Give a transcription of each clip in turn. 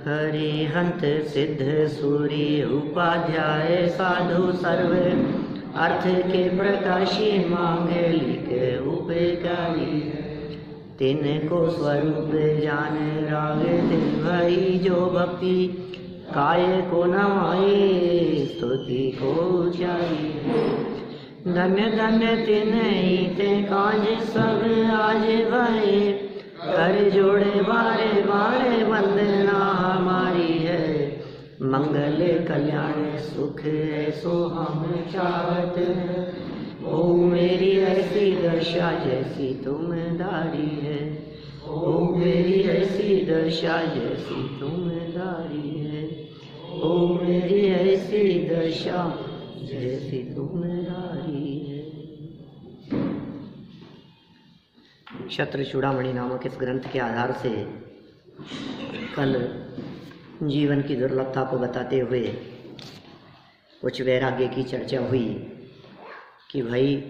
हरिहंत सिद्ध सूरी उपाध्याय साधु सर्व अर्थ के प्रकाशी मांगलिक उपकारी तिनको स्वरूप जान राग दिल भई जो भक्ति काय को नवाई स्तुति को चाहिए धन्य धन्य तिन्हीं ते काज सब आज भये कर जोड़े बारे बारे वंदना हमारी है मंगल कल्याण सुख ऐसो हम चाहत हैं ओ मेरी ऐसी दशा जैसी तुम दारी है ओ मेरी ऐसी दशा जैसी तुम दारी है ओ मेरी ऐसी दशा जैसी तुम दारी है। क्षत्र चूड़ामणि नामक इस ग्रंथ के आधार से कल जीवन की दुर्लभता को बताते हुए कुछ वैराग्य की चर्चा हुई कि भाई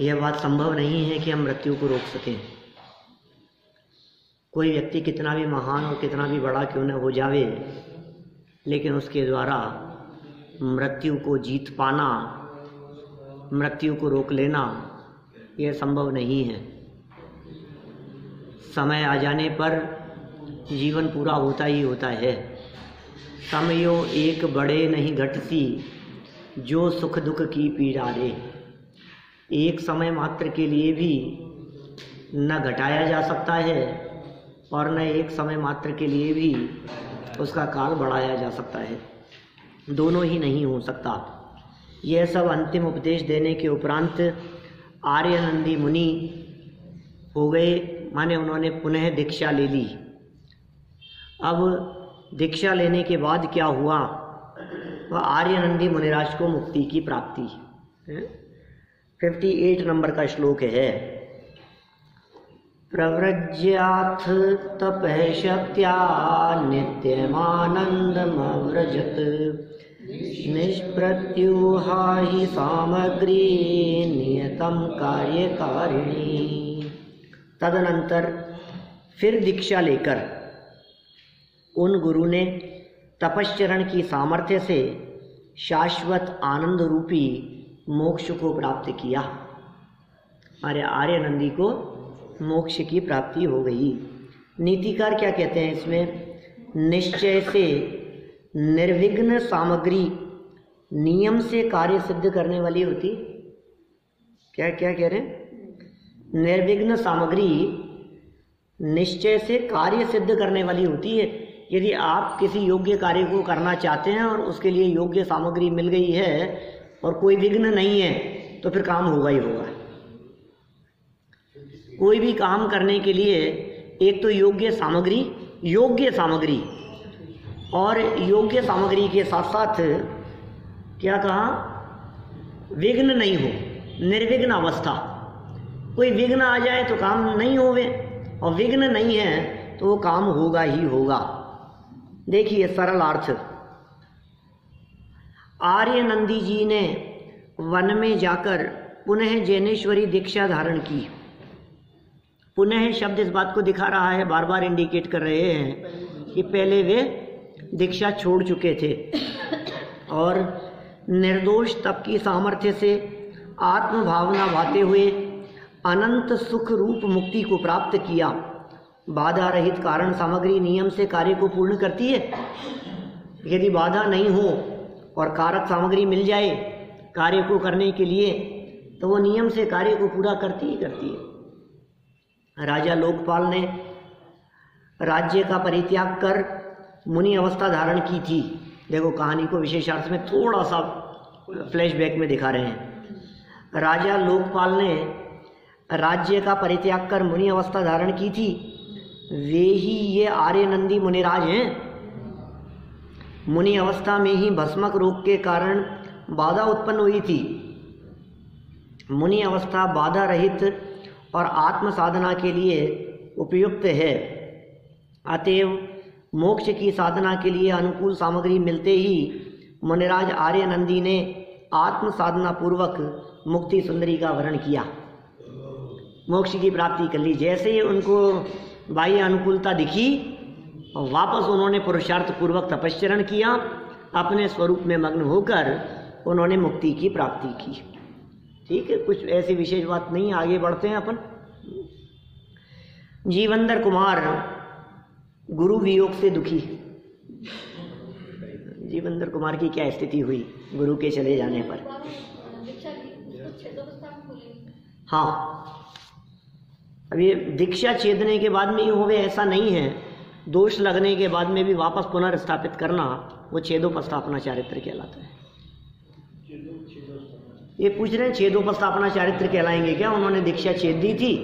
यह बात संभव नहीं है कि हम मृत्यु को रोक सकें। कोई व्यक्ति कितना भी महान और कितना भी बड़ा क्यों न हो जावे, लेकिन उसके द्वारा मृत्यु को जीत पाना, मृत्यु को रोक लेना यह संभव नहीं है। समय आ जाने पर जीवन पूरा होता ही होता है। समयो एक बड़े नहीं घटती जो सुख दुख की पीड़ा रे। एक समय मात्र के लिए भी न घटाया जा सकता है और न एक समय मात्र के लिए भी उसका काल बढ़ाया जा सकता है, दोनों ही नहीं हो सकता। यह सब अंतिम उपदेश देने के उपरांत आर्यनंदी मुनि हो गए, माने उन्होंने पुनः दीक्षा ले ली। अब दीक्षा लेने के बाद क्या हुआ, वह आर्यनंदी मुनिराज को मुक्ति की प्राप्ति। 58 नंबर का श्लोक है। प्रव्रज्याथ तपः शक्त्या नित्यमानंदमव्रजत निष्प्रत्युहा हि सामग्री नियतम कार्यकारिणी। तदनंतर फिर दीक्षा लेकर उन गुरु ने तपश्चरण की सामर्थ्य से शाश्वत आनंद रूपी मोक्ष को प्राप्त किया। हमारे आर्यनंदी को मोक्ष की प्राप्ति हो गई। नीतिकार क्या कहते हैं इसमें, निश्चय से निर्विघ्न सामग्री नियम से कार्य सिद्ध करने वाली होती। क्या क्या कह रहे हैं, निर्विघ्न सामग्री निश्चय से कार्य सिद्ध करने वाली होती है। यदि आप किसी योग्य कार्य को करना चाहते हैं और उसके लिए योग्य सामग्री मिल गई है और कोई विघ्न नहीं है तो फिर काम होगा ही होगा। कोई भी काम करने के लिए एक तो योग्य सामग्री और योग्य सामग्री के साथ साथ क्या कहा, विघ्न नहीं हो, निर्विघ्न अवस्था। कोई विघ्न आ जाए तो काम नहीं होवे और विघ्न नहीं है तो वो काम होगा ही होगा। देखिए सरल अर्थ, आर्यनंदी जी ने वन में जाकर पुनः जैनेश्वरी दीक्षा धारण की। पुनः शब्द इस बात को दिखा रहा है, बार बार इंडिकेट कर रहे हैं कि पहले वे दीक्षा छोड़ चुके थे और निर्दोष तप की सामर्थ्य से आत्म भावना भाते हुए अनंत सुख रूप मुक्ति को प्राप्त किया। बाधा रहित कारण सामग्री नियम से कार्य को पूर्ण करती है। यदि बाधा नहीं हो और कारक सामग्री मिल जाए कार्य को करने के लिए तो वो नियम से कार्य को पूरा करती ही करती है। राजा लोकपाल ने राज्य का परित्याग कर मुनि अवस्था धारण की थी। देखो कहानी को विशेषार्थ में थोड़ा सा फ्लैशबैक में दिखा रहे हैं। राजा लोकपाल ने राज्य का परित्याग कर मुनि अवस्था धारण की थी, वे ही ये आर्यनंदी मुनिराज हैं। मुनि अवस्था में ही भस्मक रोग के कारण बाधा उत्पन्न हुई थी। मुनि अवस्था बाधा रहित और आत्म साधना के लिए उपयुक्त है। अतएव मोक्ष की साधना के लिए अनुकूल सामग्री मिलते ही मुनिराज आर्यनंदी ने आत्म साधना पूर्वक मुक्ति सुंदरी का वर्ण किया, मोक्ष की प्राप्ति कर ली। जैसे ही उनको बाह्य अनुकूलता दिखी और वापस उन्होंने पुरुषार्थ पूर्वक तपश्चरण किया, अपने स्वरूप में मग्न होकर उन्होंने मुक्ति की प्राप्ति की। ठीक है, कुछ ऐसी विशेष बात नहीं, आगे बढ़ते हैं अपन। जीवंदर कुमार गुरु वियोग से दुखी। जीवंदर कुमार की क्या स्थिति हुई गुरु के चले जाने पर? हाँ, अब ये दीक्षा छेदने के बाद में ही होवे ऐसा नहीं है, दोष लगने के बाद में भी वापस पुनर्स्थापित करना वो छेदोपस्थापना चारित्र कहलाता है। ये पूछ रहे हैं छेदोपस्थापना चारित्र कहलाएंगे क्या? उन्होंने दीक्षा छेद दी थी,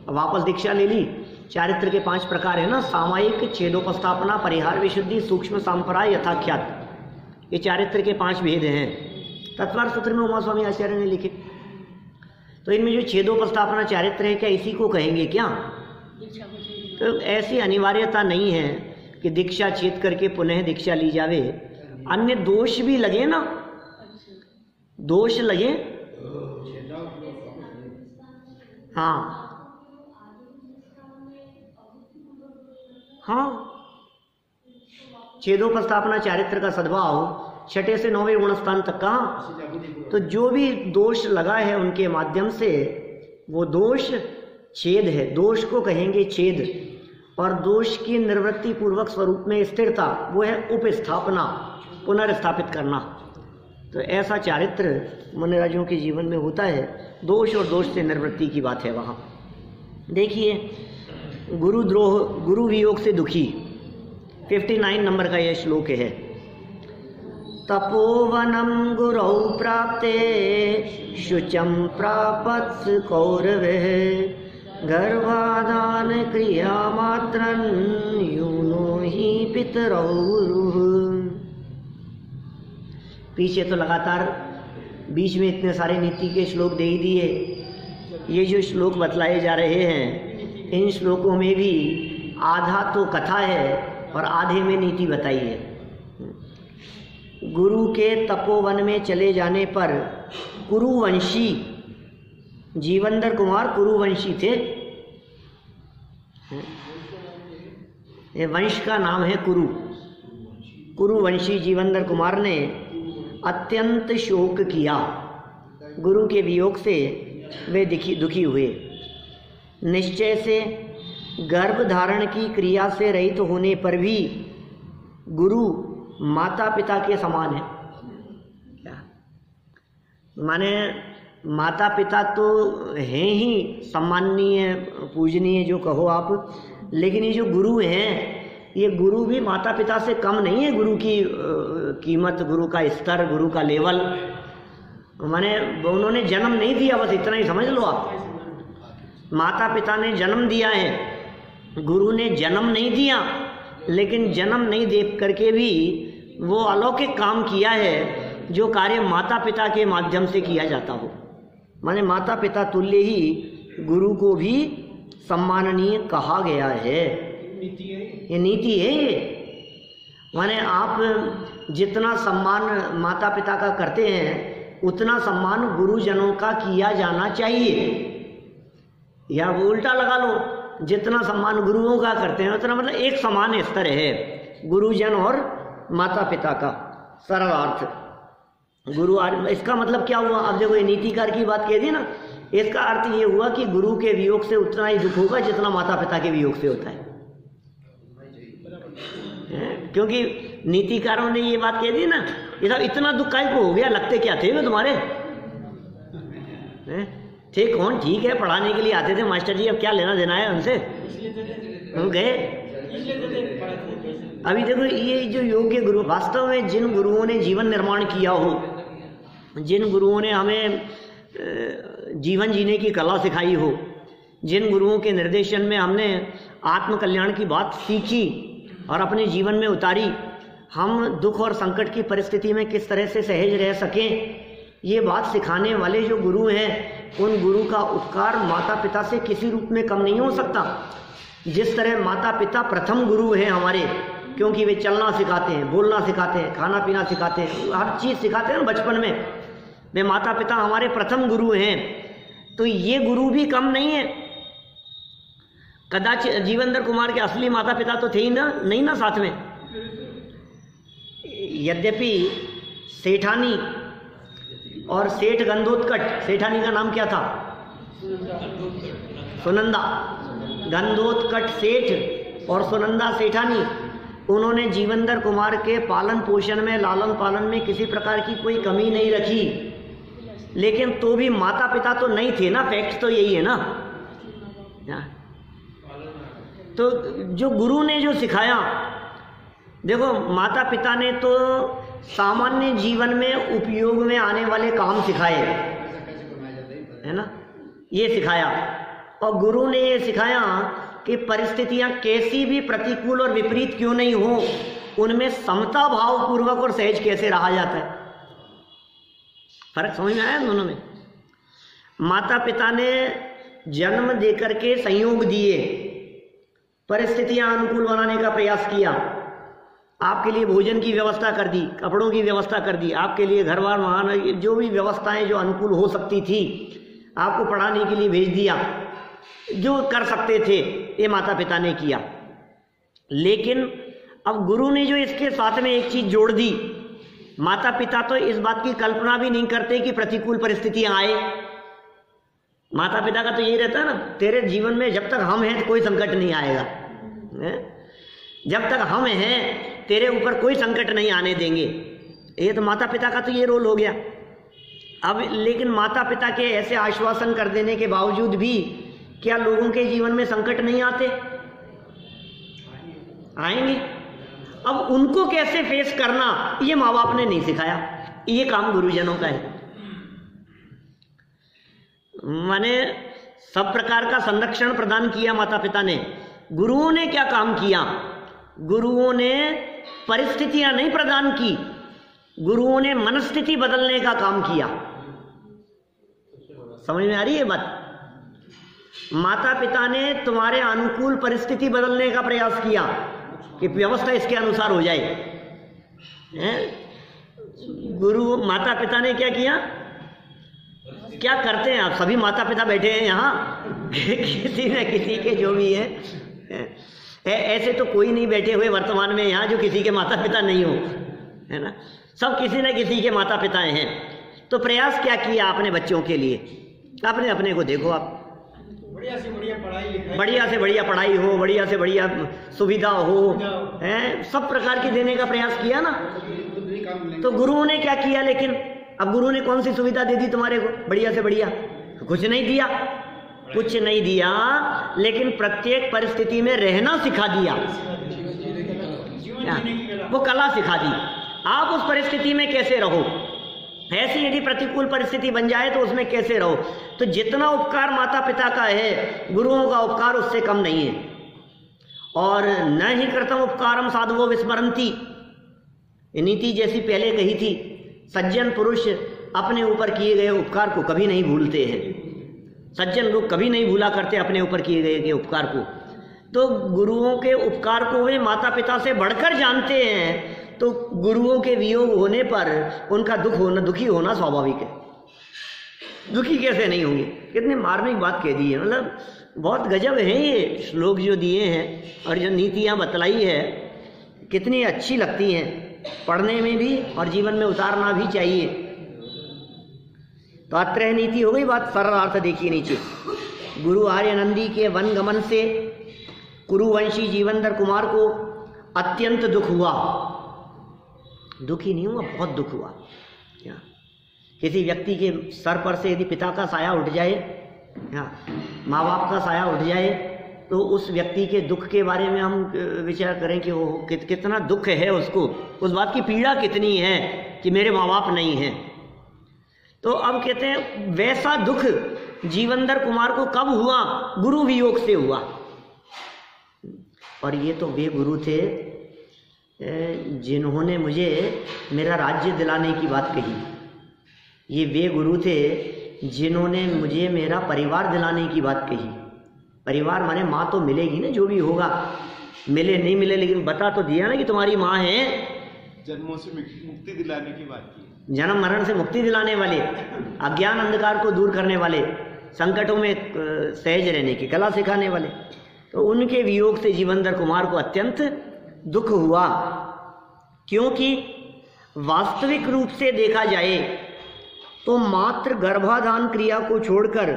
वापस दीक्षा ले ली। चारित्र के 5 प्रकार है ना, सामायिक, छेदोपस्थापना, परिहार विशुद्धि, सूक्ष्म सांपराय, यथाख्यात। ये चारित्र के 5 भेद हैं, तत्वार सूत्र में उमा स्वामी आचार्य ने लिखे। तो इनमें जो छेदोपस्थापना चारित्र है, क्या इसी को कहेंगे क्या? तो ऐसी अनिवार्यता नहीं है कि दीक्षा छेद करके पुनः दीक्षा ली जावे। अन्य दोष भी लगे ना, दोष लगे, हाँ हाँ, छेदोपस्थापना चारित्र का सद्भाव 6 से 9वें गुणस्थान तक का। तो जो भी दोष लगा है उनके माध्यम से वो दोष छेद है, दोष को कहेंगे छेद। और दोष की निवृत्ति पूर्वक स्वरूप में स्थिरता वो है उपस्थापना, पुनर्स्थापित करना। तो ऐसा चारित्र मुनिराजों के जीवन में होता है। दोष और दोष से निवृत्ति की बात है वहाँ। देखिए, गुरुद्रोह, गुरु वियोग से दुखी, 59 नंबर का यह श्लोक है। तपोवनम गुरौ प्राप्ते शुचम प्रापत्स कौरवः गर्भाधान क्रिया मात्रं यूनो ही पितरौ गुरुः। पीछे तो लगातार बीच में इतने सारे नीति के श्लोक दे ही दिए। ये जो श्लोक बतलाए जा रहे हैं, इन श्लोकों में भी आधा तो कथा है और आधे में नीति बताई है। गुरु के तपोवन में चले जाने पर कुरुवंशी, जीवंदर कुमार कुरुवंशी थे। ये वंश का नाम है कुरु। कुरुवंशी जीवंदर कुमार ने अत्यंत शोक किया। गुरु के वियोग से वे दुखी हुए। निश्चय से गर्भ धारण की क्रिया से रहित होने पर भी गुरु माता पिता के समान है। क्या माने, माता पिता तो हैं ही सम्माननीय, पूजनीय, जो कहो आप, लेकिन ये जो गुरु हैं, ये गुरु भी माता पिता से कम नहीं है। गुरु की कीमत, गुरु का स्तर, गुरु का लेवल, माने उन्होंने जन्म नहीं दिया, बस इतना ही समझ लो आप। माता पिता ने जन्म दिया है, गुरु ने जन्म नहीं दिया, लेकिन जन्म नहीं दे करके भी वो अलौकिक काम किया है जो कार्य माता पिता के माध्यम से किया जाता हो। माने माता पिता तुल्य ही गुरु को भी सम्माननीय कहा गया है। ये नीति है। ये माने आप जितना सम्मान माता पिता का करते हैं, उतना सम्मान गुरुजनों का किया जाना चाहिए। या वो उल्टा लगा लो, जितना सम्मान गुरुओं का करते हैं उतना, मतलब एक समान स्तर है गुरुजन और माता पिता का। सरल अर्थ गुरु, इसका मतलब क्या हुआ? अब देखो, ये नीतिकार की बात कह दी ना, इसका अर्थ ये हुआ कि गुरु के वियोग से उतना ही दुख होगा जितना माता पिता के वियोग से होता है। क्योंकि नीतिकारों ने ये बात कह दी ना, ये सब इतना दुख काय को हो गया, लगते क्या थे वे तुम्हारे? थे कौन? ठीक है, पढ़ाने के लिए आते थे मास्टर जी, अब क्या लेना देना है उनसे, हम गए। अभी देखो, ये जो योग्य गुरु, वास्तव में जिन गुरुओं ने जीवन निर्माण किया हो, जिन गुरुओं ने हमें जीवन जीने की कला सिखाई हो, जिन गुरुओं के निर्देशन में हमने आत्मकल्याण की बात सीखी और अपने जीवन में उतारी, हम दुख और संकट की परिस्थिति में किस तरह से सहज रह सकें, ये बात सिखाने वाले जो गुरु हैं, उन गुरु का उपकार माता पिता से किसी रूप में कम नहीं हो सकता। जिस तरह माता पिता प्रथम गुरु हैं हमारे, क्योंकि वे चलना सिखाते हैं, बोलना सिखाते हैं, खाना पीना सिखाते हैं, हर चीज़ सिखाते हैं ना बचपन में, वे माता पिता हमारे प्रथम गुरु हैं। तो ये गुरु भी कम नहीं है। कदाचित जीवनधर कुमार के असली माता पिता तो थे ही ना, नहीं ना साथ में। यद्यपि सेठानी और सेठ गंधोत्कट, सेठानी का नाम क्या था? सुनंदा। गंधोत्कट सेठ और सुनंदा सेठानी, उन्होंने जीवनधर कुमार के पालन पोषण में, लालन पालन में किसी प्रकार की कोई कमी नहीं रखी, लेकिन तो भी माता पिता तो नहीं थे ना, फैक्ट तो यही है ना। तो जो गुरु ने जो सिखाया, देखो माता पिता ने तो सामान्य जीवन में उपयोग में आने वाले काम सिखाए, है ना, ये सिखाया। और गुरु ने ये सिखाया कि परिस्थितियां कैसी भी प्रतिकूल और विपरीत क्यों नहीं हो, उनमें समता भाव पूर्वक और सहज कैसे रहा जाता है। फर्क समझ में आया दोनों में? माता पिता ने जन्म देकर के संयोग दिए, परिस्थितियां अनुकूल बनाने का प्रयास किया, आपके लिए भोजन की व्यवस्था कर दी, कपड़ों की व्यवस्था कर दी, आपके लिए घर बार वहां जो भी व्यवस्थाएं जो अनुकूल हो सकती थी, आपको पढ़ाने के लिए भेज दिया, जो कर सकते थे ये माता पिता ने किया। लेकिन अब गुरु ने जो इसके साथ में एक चीज जोड़ दी, माता पिता तो इस बात की कल्पना भी नहीं करते कि प्रतिकूल परिस्थितियां आए। माता पिता का तो यही रहता है ना, तेरे जीवन में जब तक हम हैं तो कोई संकट नहीं आएगा, जब तक हम हैं तेरे ऊपर कोई संकट नहीं आने देंगे। ये तो माता पिता का तो ये रोल हो गया। अब लेकिन माता पिता के ऐसे आश्वासन कर देने के बावजूद भी क्या लोगों के जीवन में संकट नहीं आते? आएंगे। अब उनको कैसे फेस करना, ये माँ बाप ने नहीं सिखाया, ये काम गुरुजनों का है। माने सब प्रकार का संरक्षण प्रदान किया माता पिता ने। गुरुओं ने क्या काम किया? गुरुओं ने परिस्थितियां नहीं प्रदान की, गुरुओं ने मनस्थिति बदलने का काम किया। समझ में आ रही है बात? माता पिता ने तुम्हारे अनुकूल परिस्थिति बदलने का प्रयास किया कि व्यवस्था इसके अनुसार हो जाए। गुरु माता पिता ने क्या किया? क्या करते हैं आप सभी माता पिता बैठे हैं यहाँ किसी न किसी के जो भी है, ऐसे तो कोई नहीं बैठे हुए वर्तमान में यहाँ जो किसी के माता पिता नहीं हो, है ना, सब किसी न किसी के माता पिता हैं। तो प्रयास क्या किया आपने बच्चों के लिए? आपने अपने को देखो, आप बढ़िया से बढ़िया पढ़ाई लिखाई, बढ़िया से बढ़िया पढ़ाई हो, बढ़िया से बढ़िया सुविधा हो, है, सब प्रकार की देने का प्रयास किया ना। तो गुरुओं ने क्या किया? लेकिन अब गुरु ने कौन सी सुविधा दे दी तुम्हारे को बढ़िया से बढ़िया? कुछ नहीं दिया, कुछ नहीं दिया, लेकिन प्रत्येक परिस्थिति में रहना सिखा दिया, वो कला सिखा दी। आप उस परिस्थिति में कैसे रहो, ऐसी यदि प्रतिकूल परिस्थिति बन जाए तो उसमें कैसे रहो। तो जितना उपकार माता पिता का है, गुरुओं का उपकार उससे कम नहीं है। और न ही कृतम उपकारम साधवो विस्मरंती, नीति जैसी पहले कही थी, सज्जन पुरुष अपने ऊपर किए गए उपकार को कभी नहीं भूलते हैं। सज्जन लोग कभी नहीं भूला करते अपने ऊपर किए गए उपकार को। तो गुरुओं के उपकार को वे माता पिता से बढ़कर जानते हैं। तो गुरुओं के वियोग होने पर उनका दुखी होना स्वाभाविक है। दुखी कैसे नहीं होंगे? कितनी मार्मिक बात कह दी है, मतलब बहुत गजब है ये श्लोक जो दिए हैं और जो नीतियाँ बतलाई है, कितनी अच्छी लगती हैं पढ़ने में भी और जीवन में उतारना भी चाहिए। तो अत्रह नीति हो गई बात, सरल अर्थ देखिए नीचे। गुरु आर्यनंदी के वन गमन से कुरुवंशी जीवनधर कुमार को अत्यंत दुख हुआ। दुखी नहीं हुआ, बहुत दुख हुआ। किसी व्यक्ति के सर पर से यदि पिता का साया उठ जाए, माँ बाप का साया उठ जाए, तो उस व्यक्ति के दुख के बारे में हम विचार करें कि वो कितना दुख है उसको, उस बात की पीड़ा कितनी है कि मेरे माँ बाप नहीं हैं। तो अब कहते हैं वैसा दुख जीवनधर कुमार को कब हुआ? गुरु वियोग से हुआ। और ये तो वे गुरु थे जिन्होंने मुझे मेरा राज्य दिलाने की बात कही। ये वे गुरु थे जिन्होंने मुझे मेरा परिवार दिलाने की बात कही। परिवार माने माँ तो मिलेगी ना, जो भी होगा, मिले नहीं मिले, लेकिन बता तो दिया ना कि तुम्हारी माँ है। जन्मों से मुक्ति दिलाने की बात की, जन्म मरण से मुक्ति दिलाने वाले, अज्ञान अंधकार को दूर करने वाले, संकटों में सहज रहने की कला सिखाने वाले। तो उनके वियोग से जीवनधर कुमार को अत्यंत दुख हुआ, क्योंकि वास्तविक रूप से देखा जाए तो मात्र गर्भाधान क्रिया को छोड़कर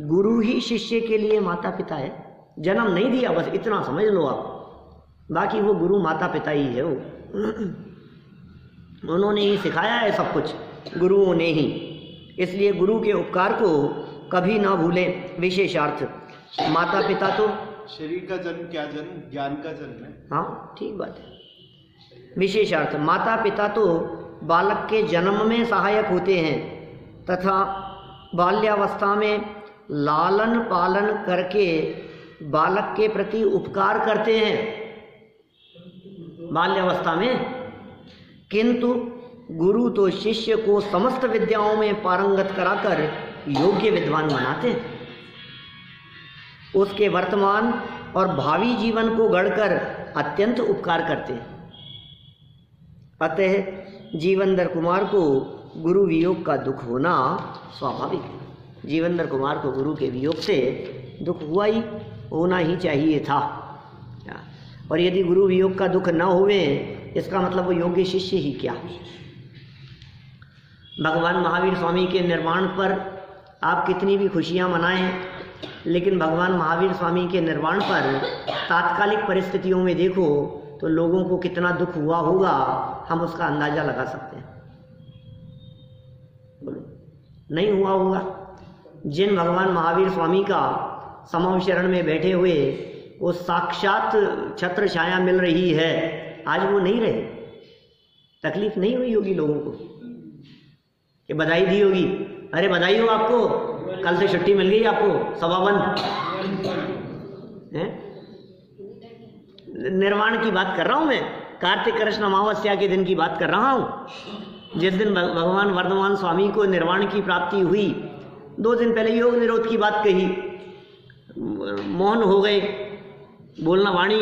गुरु ही शिष्य के लिए माता पिता है। जन्म नहीं दिया, बस इतना समझ लो आप, बाकी वो गुरु माता पिता ही है। वो उन्होंने ही सिखाया है सब कुछ, गुरुओं ने ही। इसलिए गुरु के उपकार को कभी ना भूलें। विशेषार्थ माता पिता तो शरीर का जन्म क्या जन्म, ज्ञान का जन्म है। हाँ ठीक बात है। विशेषार्थ माता पिता तो बालक के जन्म में सहायक होते हैं तथा बाल्यावस्था में लालन पालन करके बालक के प्रति उपकार करते हैं बाल्यावस्था में, किंतु गुरु तो शिष्य को समस्त विद्याओं में पारंगत कराकर योग्य विद्वान बनाते हैं। उसके वर्तमान और भावी जीवन को गढ़कर अत्यंत उपकार करते हैं। अतः जीवनधर कुमार को गुरु वियोग का दुख होना स्वाभाविक है। जीवनधर कुमार को गुरु के वियोग से दुख हुआ ही, होना ही चाहिए था। और यदि गुरु वियोग का दुख न हुए, इसका मतलब वो योग्य शिष्य ही क्या। भगवान महावीर स्वामी के निर्वाण पर आप कितनी भी खुशियां मनाएं, लेकिन भगवान महावीर स्वामी के निर्वाण पर तात्कालिक परिस्थितियों में देखो तो लोगों को कितना दुख हुआ होगा, हम उसका अंदाजा लगा सकते हैं। बोलो, नहीं हुआ होगा। जिन भगवान महावीर स्वामी का समव शरण में बैठे हुए वो साक्षात छत्र छाया मिल रही है, आज वो नहीं रहे, तकलीफ नहीं हुई होगी लोगों को कि बधाई दी होगी, अरे बधाई हो आपको, कल से छुट्टी मिल गई आपको, सभा बंद है। निर्वाण की बात कर रहा हूं मैं, कार्तिक कृष्ण अमावस्या के दिन की बात कर रहा हूं, जिस दिन भगवान वर्धमान स्वामी को निर्वाण की प्राप्ति हुई। 2 दिन पहले योग निरोध की बात कही, मौन हो गए, बोलना, वाणी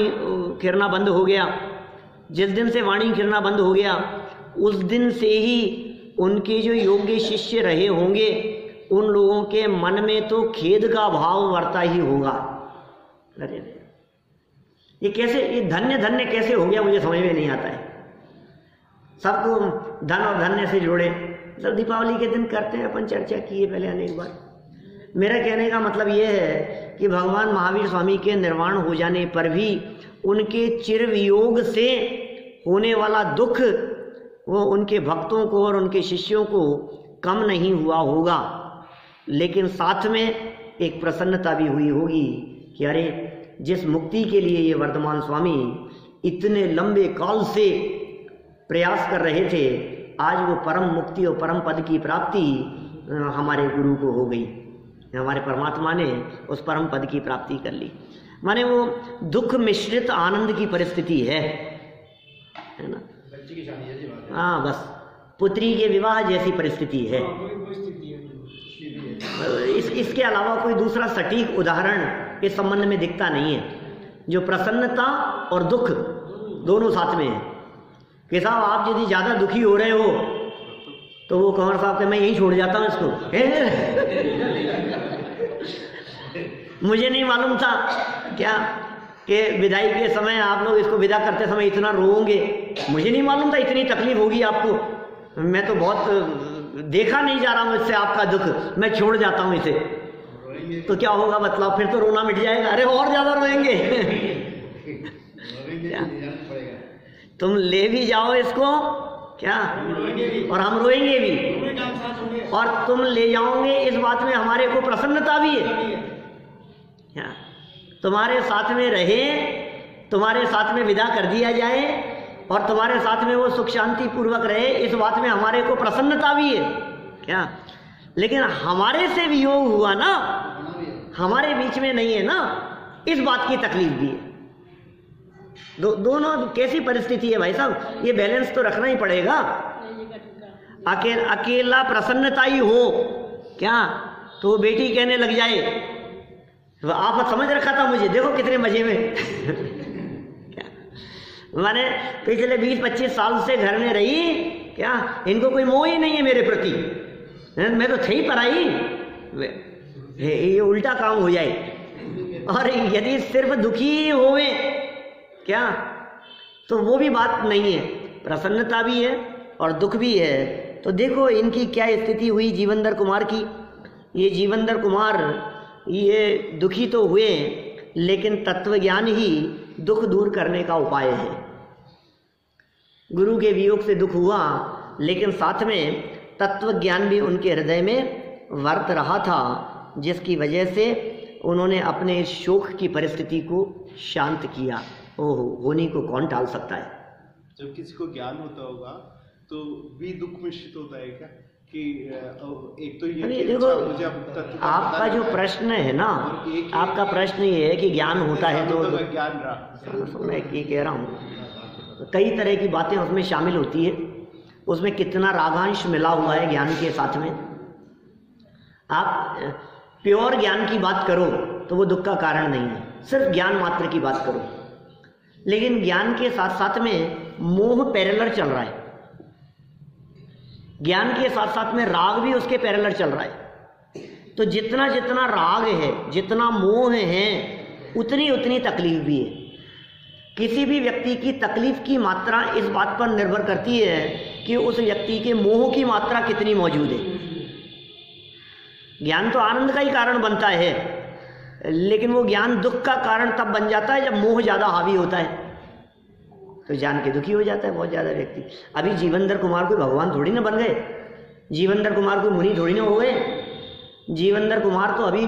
खिरना बंद हो गया। जिस दिन से वाणी खिरना बंद हो गया, उस दिन से ही उनके जो योग्य शिष्य रहे होंगे, उन लोगों के मन में तो खेद का भाव वर्ता ही होगा। अरे ये कैसे, ये धन्य धन्य कैसे हो गया, मुझे समझ में नहीं आता है। सबको धन और धन्य से जोड़े, तो दीपावली के दिन करते हैं, अपन चर्चा की है पहले अनेक बार। मेरा कहने का मतलब ये है कि भगवान महावीर स्वामी के निर्वाण हो जाने पर भी उनके चिर वियोग से होने वाला दुख वो उनके भक्तों को और उनके शिष्यों को कम नहीं हुआ होगा, लेकिन साथ में एक प्रसन्नता भी हुई होगी कि अरे, जिस मुक्ति के लिए ये वर्धमान स्वामी इतने लंबे काल से प्रयास कर रहे थे, आज वो परम मुक्ति और परम पद की प्राप्ति हमारे गुरु को हो गई, हमारे परमात्मा ने उस परम पद की प्राप्ति कर ली। माने वो दुख मिश्रित आनंद की परिस्थिति है ना। बच्ची की शादी जैसी बात है। हाँ, बस पुत्री के विवाह जैसी परिस्थिति है। इसके अलावा कोई दूसरा सटीक उदाहरण इस संबंध में दिखता नहीं है, जो प्रसन्नता और दुख दोनों साथ में है। कि साहब आप यदि ज्यादा दुखी हो रहे हो तो वो कंवर साहब के मैं यही छोड़ जाता हूँ इसको। मुझे नहीं मालूम था क्या कि विदाई के समय आप लोग इसको विदा करते समय इतना रोओगे, मुझे नहीं मालूम था इतनी तकलीफ होगी आपको। मैं तो बहुत देखा नहीं जा रहा हूँ इससे आपका दुख, मैं छोड़ जाता हूँ इसे। तो क्या होगा मतलब, फिर तो रोना मिट जाएगा। अरे और ज्यादा रोएंगे। तुम ले भी जाओ इसको क्या, और हम रोएंगे भी, और तुम ले जाओगे इस बात में हमारे को प्रसन्नता भी है क्या। तुम्हारे साथ में रहे, तुम्हारे साथ में विदा कर दिया जाए और तुम्हारे साथ में वो सुख शांति पूर्वक रहे, इस बात में हमारे को प्रसन्नता भी है क्या। लेकिन हमारे से वियोग हुआ ना, हमारे बीच में नहीं है ना, इस बात की तकलीफ भी है। दोनों कैसी परिस्थिति है भाई साहब, ये बैलेंस तो रखना ही पड़ेगा। अकेला प्रसन्नता ही हो क्या, तो वो बेटी कहने लग जाए आप समझ रखा था मुझे, देखो कितने मजे में। मैंने पिछले 20-25 साल से घर में रही क्या, इनको कोई मोह ही नहीं है मेरे प्रति, मैं तो थी पर आई, ये उल्टा काम हो जाए। और यदि सिर्फ दुखी होवे क्या, तो वो भी बात नहीं है, प्रसन्नता भी है और दुख भी है। तो देखो इनकी क्या स्थिति हुई जीवनधर कुमार की। ये जीवनधर कुमार ये दुखी तो हुए, लेकिन तत्वज्ञान ही दुख दूर करने का उपाय है। गुरु के वियोग से दुख हुआ, लेकिन साथ में तत्वज्ञान भी उनके हृदय में वर्त रहा था, जिसकी वजह से उन्होंने अपने इस शोक की परिस्थिति को शांत किया। ओहो, होनी को कौन टाल सकता है। जब किसी को ज्ञान होता होगा तो भी दुख मिश्रित होता है क्या कि एक तो ये कि देखो मुझे अब आपका जो प्रश्न है ना, आपका प्रश्न ये है कि ज्ञान होता है तो ज्ञान रहा। मैं ये कह रहा हूँ कई तरह की बातें उसमें शामिल होती है, उसमें कितना रागांश मिला हुआ है ज्ञान के साथ में। आप प्योर ज्ञान की बात करो तो वो दुख का कारण नहीं है, सिर्फ ज्ञान मात्र की बात करो। लेकिन ज्ञान के साथ साथ में मोह पैरेलल चल रहा है, ज्ञान के साथ साथ में राग भी उसके पैरेलल चल रहा है। तो जितना जितना राग है, जितना मोह है, उतनी उतनी तकलीफ भी है। किसी भी व्यक्ति की तकलीफ की मात्रा इस बात पर निर्भर करती है कि उस व्यक्ति के मोह की मात्रा कितनी मौजूद है। ज्ञान तो आनंद का ही कारण बनता है, लेकिन वो ज्ञान दुख का कारण तब बन जाता है जब मोह ज्यादा हावी होता है, तो जान के दुखी हो जाता है बहुत ज्यादा व्यक्ति। अभी जीवनधर कुमार कोई भगवान थोड़ी ना बन गए, जीवनधर कुमार कोई मुनि थोड़ी ना हो गए। जीवनधर कुमार तो अभी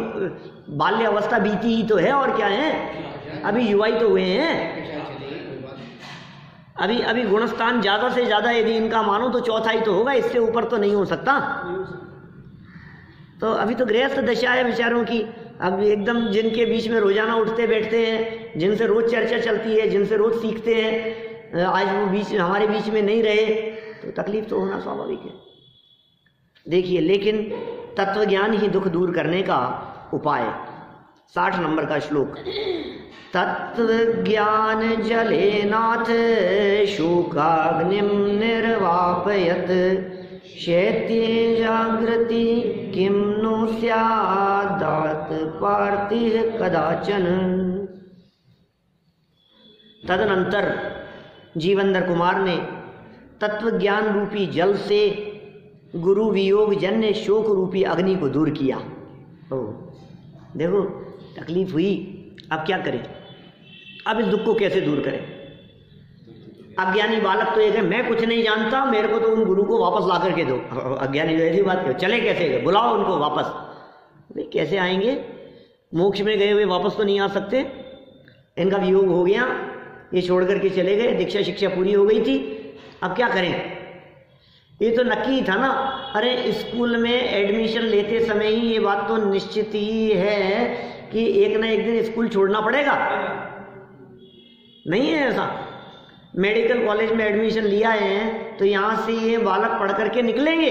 बाल्य अवस्था बीती ही तो है, और क्या है, अभी युवा ही तो हुए हैं। अभी गुणस्थान ज्यादा से ज्यादा यदि इनका मानो तो चौथा ही तो होगा, इससे ऊपर तो नहीं हो सकता। तो अभी तो गृहस्थ दशा है बेचारों की। अब एकदम जिनके बीच में रोजाना उठते बैठते हैं, जिनसे रोज चर्चा चलती है, जिनसे रोज सीखते हैं, आज वो हमारे बीच में नहीं रहे, तो तकलीफ तो होना स्वाभाविक है। देखिए, लेकिन तत्वज्ञान ही दुख दूर करने का उपाय। 60 नंबर का श्लोक। तत्वज्ञान जलेनाथ शोकाग्निम निर्वापयत शैत्ये जागृति किम नो स्यादात पार्थिव कदाचन। तदनंतर जीवनधर कुमार ने तत्वज्ञान रूपी जल से गुरु वियोग जन्य शोक रूपी अग्नि को दूर किया। ओ देखो, तकलीफ हुई, अब क्या करें, अब इस दुख को कैसे दूर करें। अज्ञानी बालक तो एक है, मैं कुछ नहीं जानता, मेरे को तो उन गुरु को वापस ला करके दो। अज्ञानी ऐसी बात क्यों, चले कैसे, बुलाओ उनको वापस। भाई कैसे आएंगे, मोक्ष में गए हुए वापस तो नहीं आ सकते। इनका वियोग हो गया, ये छोड़ करके चले गए, दीक्षा शिक्षा पूरी हो गई थी, अब क्या करें। ये तो नक्की ही था ना। अरे स्कूल में एडमिशन लेते समय ही ये बात तो निश्चित ही है कि एक ना एक दिन स्कूल छोड़ना पड़ेगा, नहीं है ऐसा। मेडिकल कॉलेज में एडमिशन लिया है तो यहां से ये बालक पढ़ करके निकलेंगे,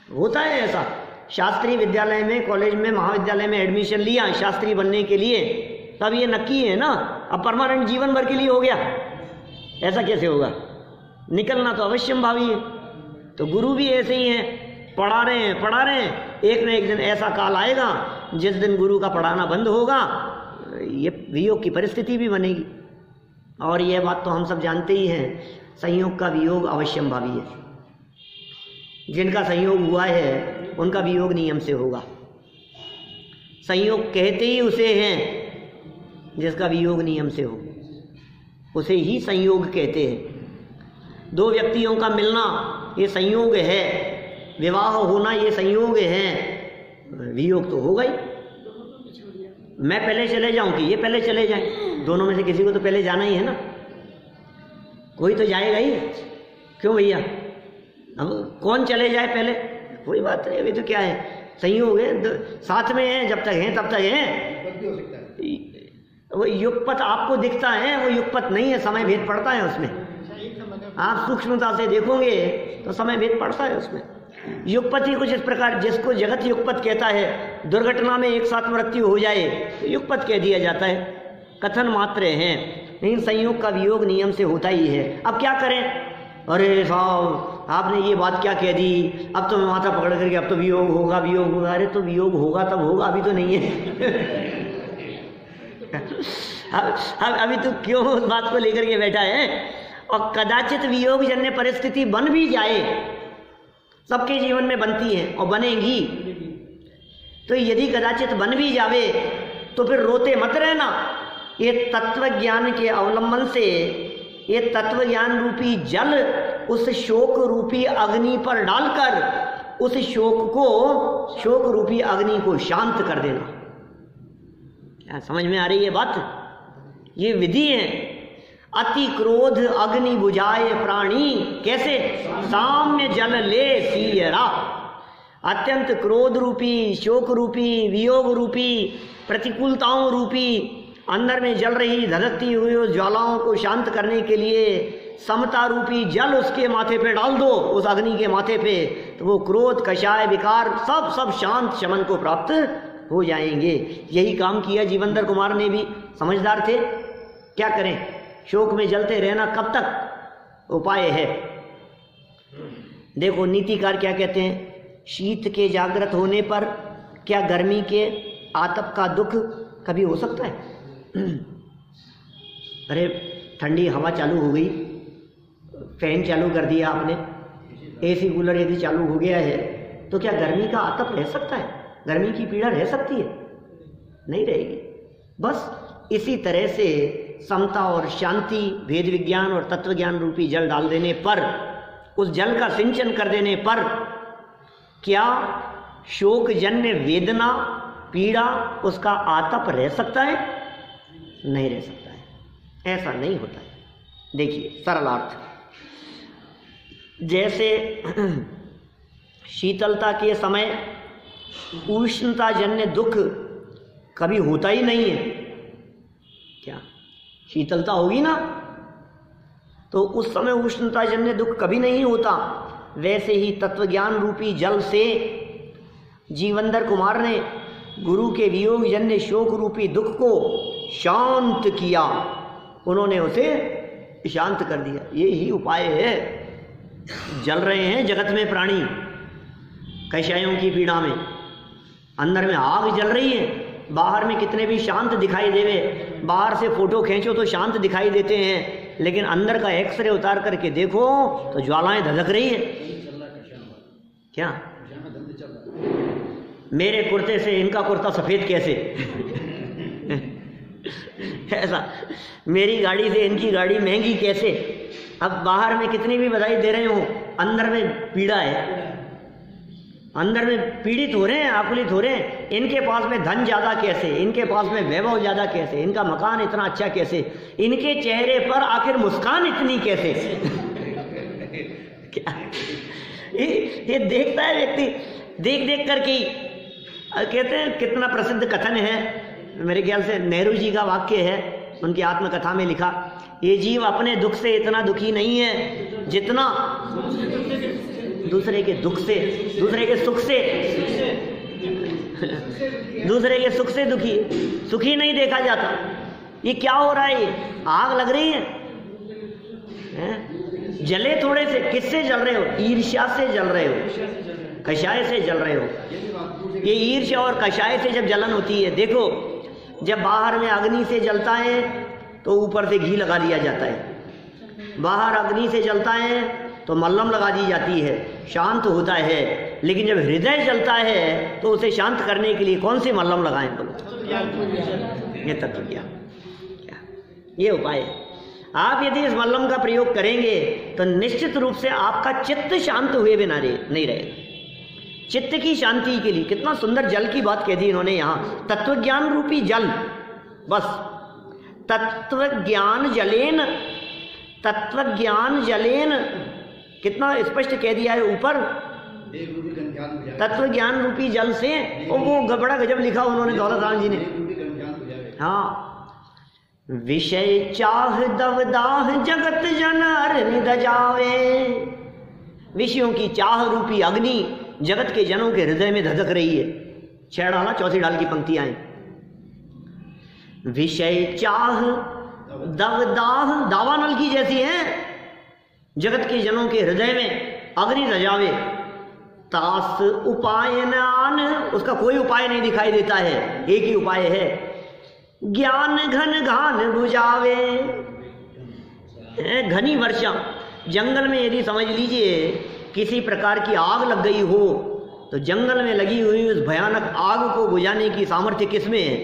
होता है ऐसा। शास्त्रीय विद्यालय में, कॉलेज में, महाविद्यालय में एडमिशन लिया शास्त्री बनने के लिए, तब ये नक्की है ना, अब परमानेंट जीवन भर के लिए हो गया, ऐसा कैसे होगा। निकलना तो अवश्यंभावी है। तो गुरु भी ऐसे ही हैं, पढ़ा रहे हैं, एक न एक दिन ऐसा काल आएगा जिस दिन गुरु का पढ़ाना बंद होगा, ये वियोग की परिस्थिति भी बनेगी। और यह बात तो हम सब जानते ही हैं, संयोग का वियोग अवश्यंभावी है। जिनका संयोग हुआ है उनका वियोग नियम से होगा। संयोग कहते ही उसे हैं जिसका वियोग नियम से हो, उसे ही संयोग कहते हैं। दो व्यक्तियों का मिलना ये संयोग है, विवाह होना ये संयोग है, वियोग तो होगा ही। मैं पहले चले जाऊं कि ये पहले चले जाएं, दोनों में से किसी को तो पहले जाना ही है ना, कोई तो जाएगा ही। क्यों भैया, अब कौन चले जाए पहले, कोई बात नहीं, अभी तो क्या है, संयोग है, साथ में है, जब तक हैं तब तक हैं। वो युगपत आपको दिखता है, वो युगपत नहीं है, समय भेद पड़ता है उसमें। आप सूक्ष्मता से देखोगे तो समय भेद पड़ता है उसमें। युगपत ही कुछ इस प्रकार, जिसको जगत युगपत कहता है, दुर्घटना में एक साथ मृत्यु हो जाए तो युगपत कह दिया जाता है, कथन मात्र हैं, लेकिन संयोग का वियोग नियम से होता ही है। अब क्या करें, अरे साहब आपने ये बात क्या कह दी, अब तो मैं माथा पकड़ करके अब तो वियोग होगा। अरे तो वियोग होगा तब होगा, अभी तो नहीं है। अब अभी तो क्यों उस बात को लेकर के बैठा है? और कदाचित वियोग जन्य परिस्थिति बन भी जाए, सबके जीवन में बनती है और बनेगी, तो यदि कदाचित बन भी जावे तो फिर रोते मत रहना। ये तत्व ज्ञान के अवलंबन से ये तत्व ज्ञान रूपी जल उस शोक रूपी अग्नि पर डालकर उस शोक रूपी अग्नि को शांत कर देना। क्या समझ में आ रही है बात? ये विधि है। अति क्रोध अग्नि बुझाए प्राणी, कैसे? साम्य जल ले सियरा। अत्यंत क्रोध रूपी, शोक रूपी, वियोग रूपी, प्रतिकूलताओं रूपी अंदर में जल रही धधकती हुई उस ज्वालाओं को शांत करने के लिए समता रूपी जल उसके माथे पे डाल दो, उस अग्नि के माथे पे, तो वो क्रोध, कषाय, विकार सब शांत शमन को प्राप्त हो जाएंगे। यही काम किया जीवंदर कुमार ने भी। समझदार थे। क्या करें, शोक में जलते रहना कब तक? उपाय है। देखो नीतिकार क्या कहते हैं, शीत के जागृत होने पर क्या गर्मी के आतप का दुख कभी हो सकता है? अरे ठंडी हवा चालू हो गई, फैन चालू कर दिया आपने, एसी कूलर यदि चालू हो गया है, तो क्या गर्मी का आतप रह सकता है? गर्मी की पीड़ा रह सकती है? नहीं रहेगी। बस इसी तरह से समता और शांति, भेद विज्ञान और तत्व ज्ञान रूपी जल डाल देने पर, उस जल का सिंचन कर देने पर क्या शोक जन्य वेदना, पीड़ा, उसका आतप रह सकता है? नहीं रह सकता है। ऐसा नहीं होता है। देखिए सरलार्थ, जैसे शीतलता के समय उष्णता जन्य दुख कभी होता ही नहीं है। क्या शीतलता होगी ना तो उस समय उष्णता जन्य दुख कभी नहीं होता। वैसे ही तत्वज्ञान रूपी जल से जीवंदर कुमार ने गुरु के वियोग जन्य शोक रूपी दुख को शांत किया, उन्होंने उसे शांत कर दिया। ये ही उपाय है। जल रहे हैं जगत में प्राणी कषायों की पीड़ा में, अंदर में आग जल रही है, बाहर में कितने भी शांत दिखाई देवे, बाहर से फोटो खींचो तो शांत दिखाई देते हैं, लेकिन अंदर का एक्सरे उतार करके देखो तो ज्वालाएं धधक रही है। क्या मेरे कुर्ते से इनका कुर्ता सफेद कैसे? ऐसा मेरी गाड़ी से इनकी गाड़ी महंगी कैसे? अब बाहर में कितनी भी बधाई दे रहे हो, अंदर में पीड़ा है, अंदर में पीड़ित हो रहे हैं, आकुलित हो रहे हैं। इनके पास में धन ज्यादा कैसे, इनके पास में वैभव ज्यादा कैसे, इनका मकान इतना अच्छा कैसे, इनके चेहरे पर आखिर मुस्कान इतनी कैसे? क्या ये देखता है व्यक्ति, देख देख करके। कहते हैं कितना प्रसिद्ध कथन है, मेरे ख्याल से नेहरू जी का वाक्य है, उनकी आत्मकथा में लिखा, ये जीव अपने दुख से इतना दुखी नहीं है जितना दूसरे के दुख से, दूसरे के सुख से, दूसरे के सुख से सुखी नहीं देखा जाता। ये क्या हो रहा है? आग लग रही है, जले थोड़े से, किससे जल रहे हो? ईर्ष्या से जल रहे हो, कषाय से जल रहे हो। ये ईर्ष्या और कषाय से जब जलन होती है, देखो जब बाहर में अग्नि से जलता है तो ऊपर से घी लगा दिया जाता है, बाहर अग्नि से जलता है तो मल्लम लगा दी जाती है, शांत होता है। लेकिन जब हृदय जलता है तो उसे शांत करने के लिए कौन सी मल्लम लगाएं? बोलो। ये तत्व ज्ञान, ये उपाय है। आप यदि इस मल्लम का प्रयोग करेंगे तो निश्चित रूप से आपका चित्त शांत हुए बिना नहीं रहेगा। चित्त की शांति के लिए कितना सुंदर जल की बात कह दी इन्होंने यहाँ, तत्व ज्ञान रूपी जल। बस तत्व ज्ञान जलेन, तत्व ज्ञान जलेन, कितना स्पष्ट कह दिया है ऊपर, तत्व ज्ञान रूपी जल से। और वो बड़ा गजब लिखा उन्होंने दौलत राम जी ने। हाँ, विषय चाह दवदाह जगत जन अरनिद जावे। विषयों की चाह रूपी अग्नि जगत के जनों के हृदय में धधक रही है। 6 डाला 4 डाल की पंक्तियां हैं। विषय चाह दवदाह, दावानल की जैसी है, जगत के जनों के हृदय में अग्नि रजावे। तास उपाय नान, उसका कोई उपाय नहीं दिखाई देता है। एक ही उपाय है, ज्ञान घन घान बुझावे। घनी वर्षा, जंगल में यदि समझ लीजिए किसी प्रकार की आग लग गई हो तो जंगल में लगी हुई उस भयानक आग को बुझाने की सामर्थ्य किसमें है?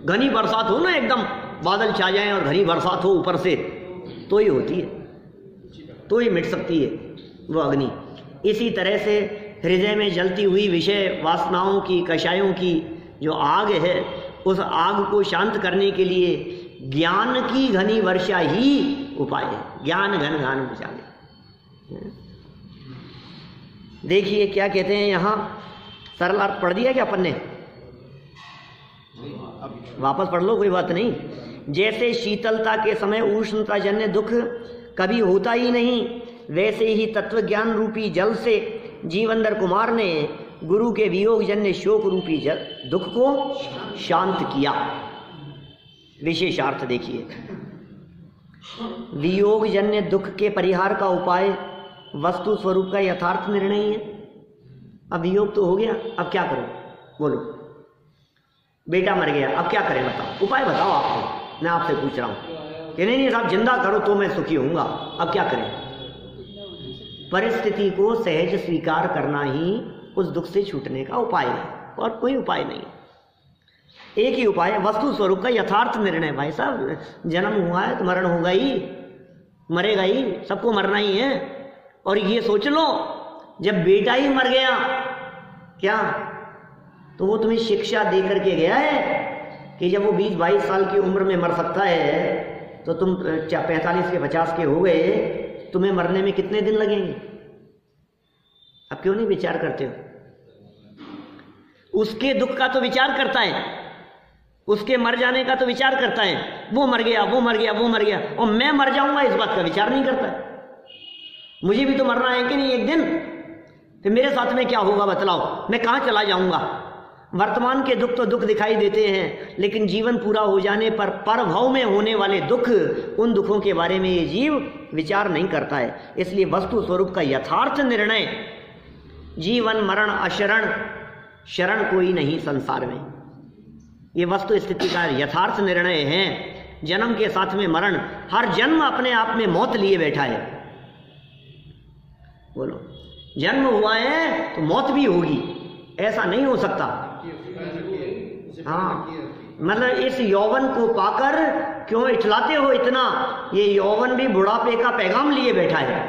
घनी बरसात हो ना, एकदम बादल छा जाए और घनी बरसात हो ऊपर से, तो ही होती है, तो ही मिट सकती है वो अग्नि। इसी तरह से हृदय में जलती हुई विषय वासनाओं की, कषायों की जो आग है, उस आग को शांत करने के लिए ज्ञान की घनी वर्षा ही उपाय है। ज्ञान घन घान बुझावे। देखिए क्या कहते हैं यहाँ, सरल अर्थ पढ़ दिया क्या अपन ने? वापस पढ़ लो, कोई बात नहीं। जैसे शीतलता के समय उष्णता जन्य दुख कभी होता ही नहीं, वैसे ही तत्व ज्ञान रूपी जल से जीवंदर कुमार ने गुरु के वियोग जन्य शोक रूपी जल दुख को शांत किया। विशेषार्थ देखिए, वियोग जन्य दुख के परिहार का उपाय वस्तु स्वरूप का यथार्थ निर्णय है। अब वियोग तो हो गया, अब क्या करो बोलो? बेटा मर गया, अब क्या करें बताओ? उपाय बताओ आपको, मैं आपसे पूछ रहा हूं कि नहीं साहब जिंदा करो तो मैं सुखी होऊंगा, अब क्या करें? परिस्थिति को सहज स्वीकार करना ही उस दुख से छूटने का उपाय है, और कोई उपाय नहीं। एक ही उपाय है, वस्तु स्वरूप का यथार्थ निर्णय। भाई साहब जन्म हुआ है तो मरण होगा ही, मरेगा ही, सबको मरना ही है। और ये सोच लो जब बेटा ही मर गया क्या, तो वो तुम्हें शिक्षा दे करके गया है कि जब वो 20-22 साल की उम्र में मर सकता है तो तुम 45 के 50 के हो गए, तुम्हें मरने में कितने दिन लगेंगे? अब क्यों नहीं विचार करते हो? उसके दुख का तो विचार करता है, उसके मर जाने का तो विचार करता है। वो मर गया, वो मर गया, वो मर गया, और मैं मर जाऊंगा इस बात का विचार नहीं करता है। मुझे भी तो मरना है कि नहीं एक दिन, फिर मेरे साथ में क्या होगा बतलाओ? मैं कहाँ चला जाऊंगा? वर्तमान के दुख तो दुख दिखाई देते हैं, लेकिन जीवन पूरा हो जाने पर परभव में होने वाले दुख, उन दुखों के बारे में ये जीव विचार नहीं करता है। इसलिए वस्तु स्वरूप का यथार्थ निर्णय, जीवन मरण अशरण, शरण कोई नहीं संसार में, ये वस्तु स्थिति का यथार्थ निर्णय है। जन्म के साथ में मरण, हर जन्म अपने आप में मौत लिए बैठा है। बोलो, जन्म हुआ है तो मौत भी होगी, ऐसा नहीं हो सकता। हाँ, मतलब इस यौवन को पाकर क्यों इठलाते हो इतना? ये यौवन भी बुढ़ापे का पैगाम लिए बैठा है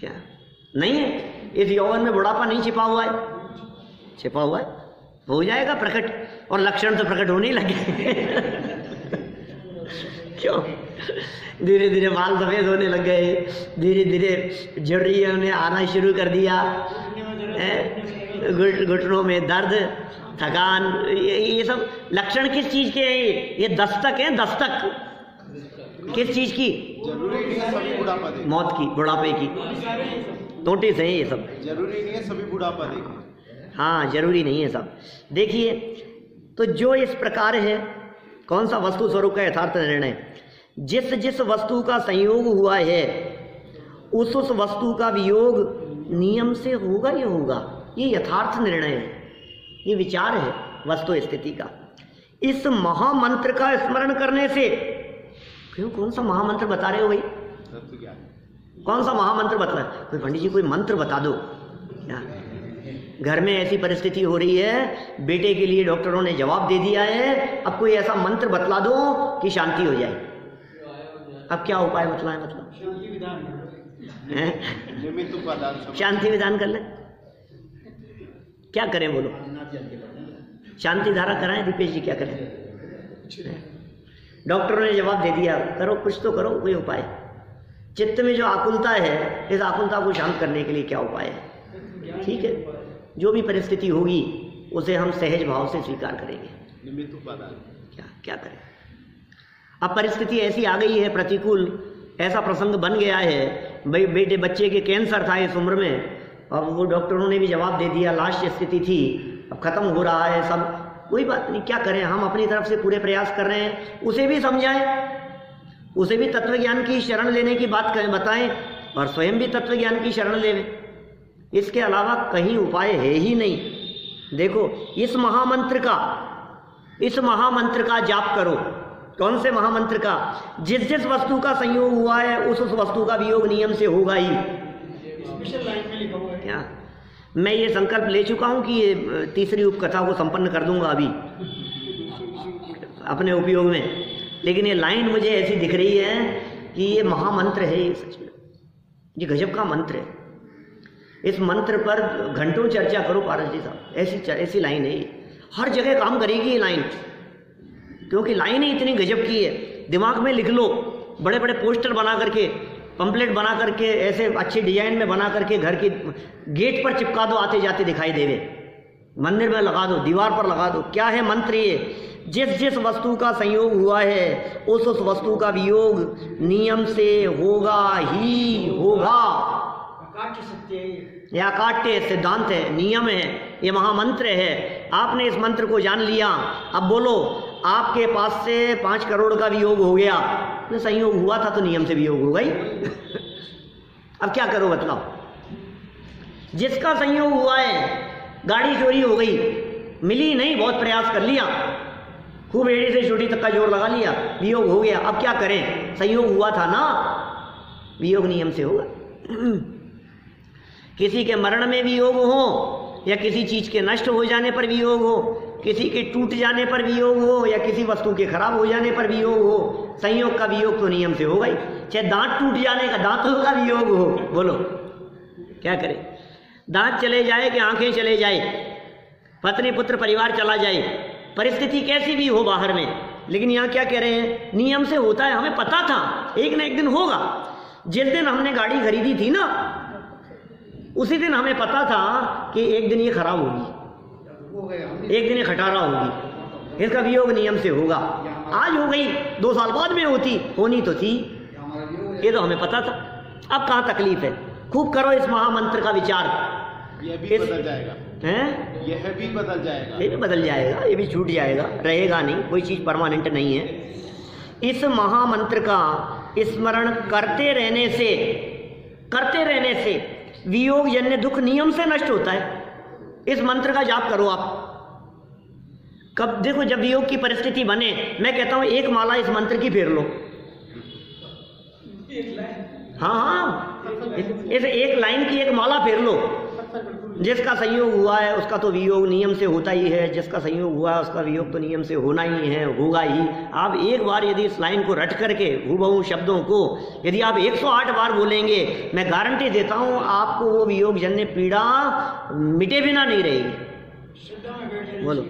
क्या? नहीं है, इस यौवन में बुढ़ापा नहीं छिपा हुआ है, छिपा हुआ है, हो जाएगा प्रकट, और लक्षण तो प्रकट होने लगे क्यों? धीरे धीरे बाल सफेद होने लग गए, धीरे धीरे झुर्रियों ने आना शुरू कर दिया, घुटनों में दर्द, थकान, ये सब लक्षण किस चीज के हैं? ये दस्तक है, दस्तक किस चीज की? जरूरी नहीं है सभी बुढ़ापा देखें, मौत की, बुढ़ापे की, नोटिस है ये सब। जरूरी नहीं है सभी बुढ़ापा देखें। हाँ, जरूरी नहीं है सब। देखिए, तो जो इस प्रकार है, कौन सा वस्तु स्वरूप का यथार्थ निर्णय? जिस जिस वस्तु का संयोग हुआ है उस वस्तु का वियोग नियम से होगा ही होगा, ये यथार्थ निर्णय है, ये विचार है वस्तु स्थिति का। इस महामंत्र का स्मरण करने से, क्यों कौन सा महामंत्र बता रहे हो भाई? कौन सा महामंत्र बता रहे? कोई पंडित जी कोई मंत्र बता दो। घर में ऐसी परिस्थिति हो रही है, बेटे के लिए डॉक्टरों ने जवाब दे दिया है, अब कोई ऐसा मंत्र बतला दो कि शांति हो जाए। अब क्या उपाय बतलाएं? मतलब शांति विधान कर ले, क्या करें बोलो? शांति धारा कराएं दीपेश जी, क्या करें? डॉक्टरों ने जवाब दे दिया, करो कुछ तो करो, कोई उपाय। चित्त में जो आकुलता है, इस आकुलता को शांत करने के लिए क्या उपाय है? ठीक है, जो भी परिस्थिति होगी उसे हम सहज भाव से स्वीकार करेंगे। क्या करें? अब परिस्थिति ऐसी आ गई है प्रतिकूल, ऐसा प्रसंग बन गया है, भाई बेटे बच्चे के कैंसर था इस उम्र में, और वो डॉक्टरों ने भी जवाब दे दिया, लास्ट स्थिति थी, अब खत्म हो रहा है सब, कोई बात नहीं, क्या करें? हम अपनी तरफ से पूरे प्रयास कर रहे हैं, उसे भी समझाएं, उसे भी तत्वज्ञान की शरण लेने की बात बताएं, और स्वयं भी तत्वज्ञान की शरण लेवें। इसके अलावा कहीं उपाय है ही नहीं। देखो इस महामंत्र का जाप करो। कौन से महामंत्र का? जिस जिस वस्तु का संयोग हुआ है उस वस्तु का वियोग नियम से होगा ही। क्या मैं ये संकल्प ले चुका हूं कि ये तीसरी उपकथा को संपन्न कर दूंगा अभी अपने उपयोग में, लेकिन ये लाइन मुझे ऐसी दिख रही है कि ये महामंत्र है, ये सच में ये गजब का मंत्र है। इस मंत्र पर घंटों चर्चा करो पारस जी साहब, ऐसी लाइन है, हर जगह काम करेगी ये लाइन, क्योंकि लाइन ही इतनी गजब की है। दिमाग में लिख लो, बड़े बड़े पोस्टर बना करके, पंपलेट बना करके, ऐसे अच्छे डिजाइन में बना करके घर के गेट पर चिपका दो, आते जाते दिखाई देवे, मंदिर में लगा दो, दीवार पर लगा दो। क्या है मंत्र ये? जिस जिस वस्तु का संयोग हुआ है उस वस्तु का वियोग नियम से होगा ही होगा। यह अकाट्य सिद्धांत है, नियम है, ये महामंत्र है। आपने इस मंत्र को जान लिया, अब बोलो आपके पास से 5 करोड़ का वियोग हो गया, तो संयोग हुआ था तो नियम से वियोग होगा ही। अब क्या करो बतलाओ? जिसका संयोग हुआ है, गाड़ी चोरी हो गई, मिली नहीं, बहुत प्रयास कर लिया, खूब एड़ी से छोटी तक का जोर लगा लिया, वियोग हो गया। अब क्या करें? संयोग हुआ था ना, वियोग नियम से होगा। किसी के मरण में वियोग हो, या किसी चीज के नष्ट हो जाने पर वियोग हो, किसी के टूट जाने पर वियोग हो, या किसी वस्तु के खराब हो जाने पर वियोग हो, संयोग का वियोग तो नियम से होगा ही। चाहे दांत टूट जाने का दांतों का वियोग हो, बोलो क्या करें? दांत चले जाए कि आंखें चले जाए, पत्नी पुत्र परिवार चला जाए, परिस्थिति कैसी भी हो बाहर में, लेकिन यहाँ क्या कह रहे हैं? नियम से होता है। हमें पता था एक ना एक दिन होगा। जिस दिन हमने गाड़ी खरीदी थी ना, उसी दिन हमें पता था कि एक दिन ये खराब होगी, एक दिन ये खटारा होगी, इसका वियोग नियम से होगा। आज हो गई, 2 साल बाद में होनी तो थी, ये तो हमें पता था। अब कहाँ तकलीफ है? खूब करो इस महामंत्र का विचार, ये भी बदल जाएगा हैं? यह भी बदल जाएगा, ये भी बदल जाएगा, ये भी छूट जाएगा, रहेगा नहीं, कोई चीज परमानेंट नहीं है। इस महामंत्र का स्मरण करते रहने से वियोग जन्य दुख नियम से नष्ट होता है। इस मंत्र का जाप करो आप। कब देखो जब वियोग की परिस्थिति बने, मैं कहता हूं एक माला इस मंत्र की फेर लो। हाँ, इस एक लाइन की एक माला फेर लो। जिसका संयोग हुआ है उसका तो वियोग नियम से होता ही है, जिसका संयोग हुआ है उसका वियोग तो नियम से होना ही है, होगा ही। आप एक बार यदि इस लाइन को रट करके हूबहू शब्दों को यदि आप 108 बार बोलेंगे, मैं गारंटी देता हूं आपको वो वियोग जन्य पीड़ा मिटे बिना नहीं रहेगी। बोलो,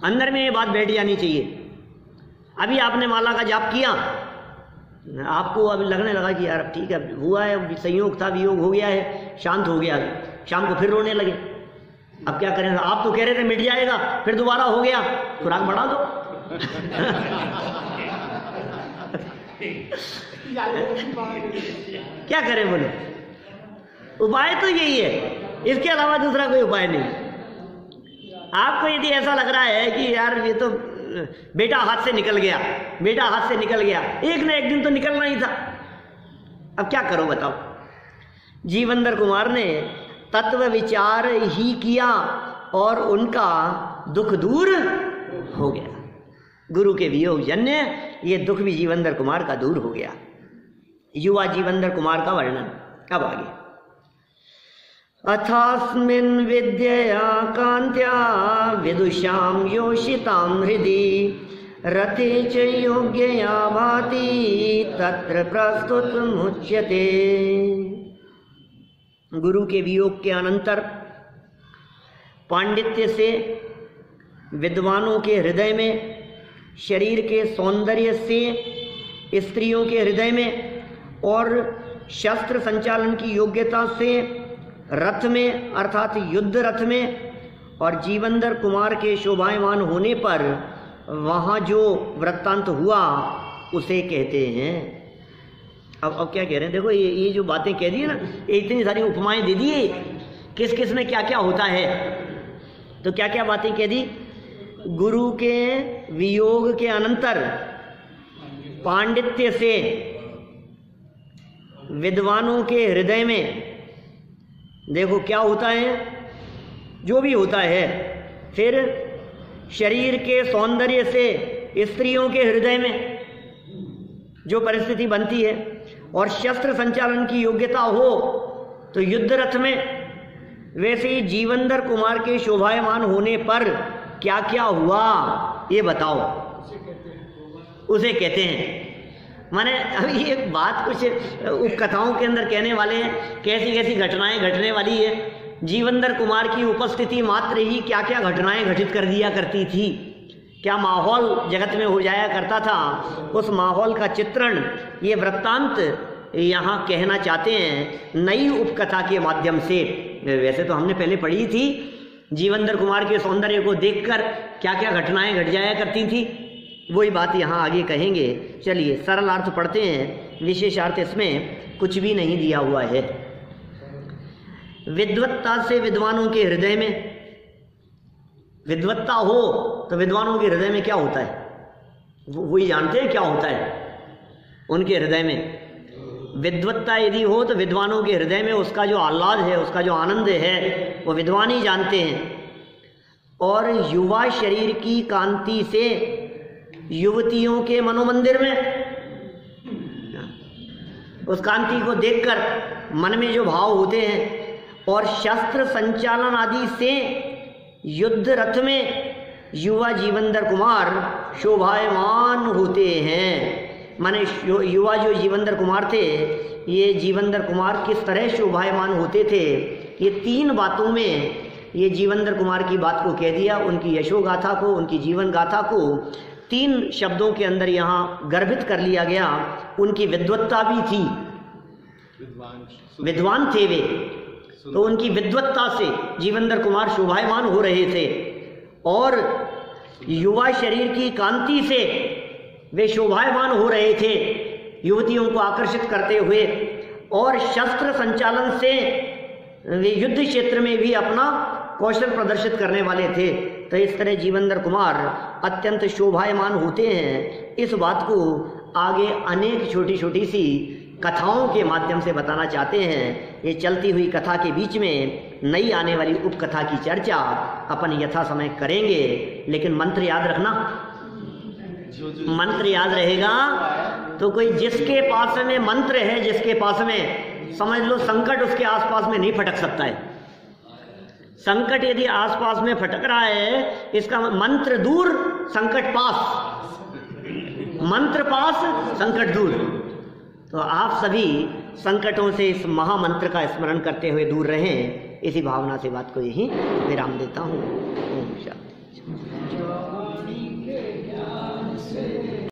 अंदर में ये बात बैठ जानी चाहिए। अभी आपने माला का जाप किया, आपको अभी लगने लगा कि यार ठीक है हुआ है, संयोग था, वियोग हो गया है, शांत हो गया, शाम को फिर रोने लगे। अब क्या करें? आप तो कह रहे थे मिट जाएगा, फिर दोबारा हो गया, खुराक बढ़ा दो। क्या करें बोलो? उपाय तो यही है, इसके अलावा दूसरा कोई उपाय नहीं। आपको यदि ऐसा लग रहा है कि यार ये तो बेटा हाथ से निकल गया, बेटा हाथ से निकल गया, एक ना एक दिन तो निकलना ही था, अब क्या करो बताओ? जीवंदर कुमार ने तत्व विचार ही किया और उनका दुख दूर हो गया। गुरु के वियोग जन्य ये दुख भी जीवंदर कुमार का दूर हो गया। युवा जीवंदर कुमार का वर्णन अब आगे। अथास्मिन् विद्यया कान्त्या विदुषां योषितां हृदि रथे च योग्यया भाति तत्र प्रस्तुतमुच्यते। गुरु के वियोग के अनंतर पांडित्य से विद्वानों के हृदय में, शरीर के सौंदर्य से स्त्रियों के हृदय में और शस्त्र संचालन की योग्यता से रथ में अर्थात युद्ध रथ में और जीवंदर कुमार के शोभायमान होने पर वहाँ जो वृत्तांत हुआ उसे कहते हैं। अब क्या कह रहे हैं? देखो ये जो बातें कह दी है ना, ये इतनी सारी उपमाएं दे दी है, किस किस में क्या क्या होता है, तो क्या क्या बातें कह दी। गुरु के वियोग के अनंतर पांडित्य से विद्वानों के हृदय में देखो क्या होता है, जो भी होता है फिर शरीर के सौंदर्य से स्त्रियों के हृदय में जो परिस्थिति बनती है, और शस्त्र संचालन की योग्यता हो तो युद्ध रथ में, वैसे ही जीवंदर कुमार के शोभायमान होने पर क्या क्या हुआ ये बताओ, उसे कहते हैं। माने अभी ये बात कुछ उपकथाओं के अंदर कहने वाले हैं, कैसी कैसी घटनाएं घटने वाली है। जीवंदर कुमार की उपस्थिति मात्र ही क्या क्या घटनाएं घटित कर दिया करती थी, क्या माहौल जगत में हो जाया करता था, उस माहौल का चित्रण ये वृत्तांत यहाँ कहना चाहते हैं नई उपकथा के माध्यम से। वैसे तो हमने पहले पढ़ी थी, जीवंदर कुमार के सौंदर्य को देखकर क्या क्या घटनाएं घट जाया करती थी, वही बात यहाँ आगे कहेंगे। चलिए सरल अर्थ पढ़ते हैं, विशेषार्थ इसमें कुछ भी नहीं दिया हुआ है। विद्वत्ता से विद्वानों के हृदय में, विद्वत्ता हो तो विद्वानों के हृदय में क्या होता है, वही जानते हैं क्या होता है उनके हृदय में। विद्वत्ता यदि हो तो विद्वानों के हृदय में उसका जो आह्लाद है, उसका जो आनंद है, वो विद्वान ही जानते हैं। और युवा शरीर की कांति से युवतियों के मनोमंदिर में, उस कांति को देखकर मन में जो भाव होते हैं, और शस्त्र संचालन आदि से युद्ध रथ में युवा जीवंदर कुमार शोभायमान होते हैं। माने युवा जो जीवंदर कुमार थे, ये जीवंदर कुमार किस तरह शोभायमान होते थे, ये तीन बातों में ये जीवंदर कुमार की बात को कह दिया, उनकी यशो गाथा को, उनकी जीवन गाथा को तीन शब्दों के अंदर यहाँ गर्भित कर लिया गया। उनकी विद्वत्ता भी थी, विद्वान थे वे, तो उनकी विद्वत्ता से जीवंदर कुमार शोभायमान हो रहे थे, और युवा शरीर की कांति से वे शोभायमान हो रहे थे, युवतियों को आकर्षित करते हुए, और शस्त्र संचालन से वे युद्ध क्षेत्र में भी अपना कौशल प्रदर्शित करने वाले थे। तो इस तरह जीवंदर कुमार अत्यंत शोभायमान होते हैं। इस बात को आगे अनेक छोटी छोटी सी कथाओं के माध्यम से बताना चाहते हैं। ये चलती हुई कथा के बीच में नई आने वाली उपकथा की चर्चा अपन यथा समय करेंगे, लेकिन मंत्र याद रखना, मंत्र याद रहेगा तो कोई जिसके पास में मंत्र है, जिसके पास में समझ लो संकट उसके आसपास में नहीं फटक सकता है। संकट यदि आसपास में फटक रहा है, इसका मंत्र दूर संकट पास, मंत्र पास संकट दूर। तो आप सभी संकटों से इस महामंत्र का स्मरण करते हुए दूर रहें, इसी भावना से बात को यही विराम देता हूँ। ओम शांति।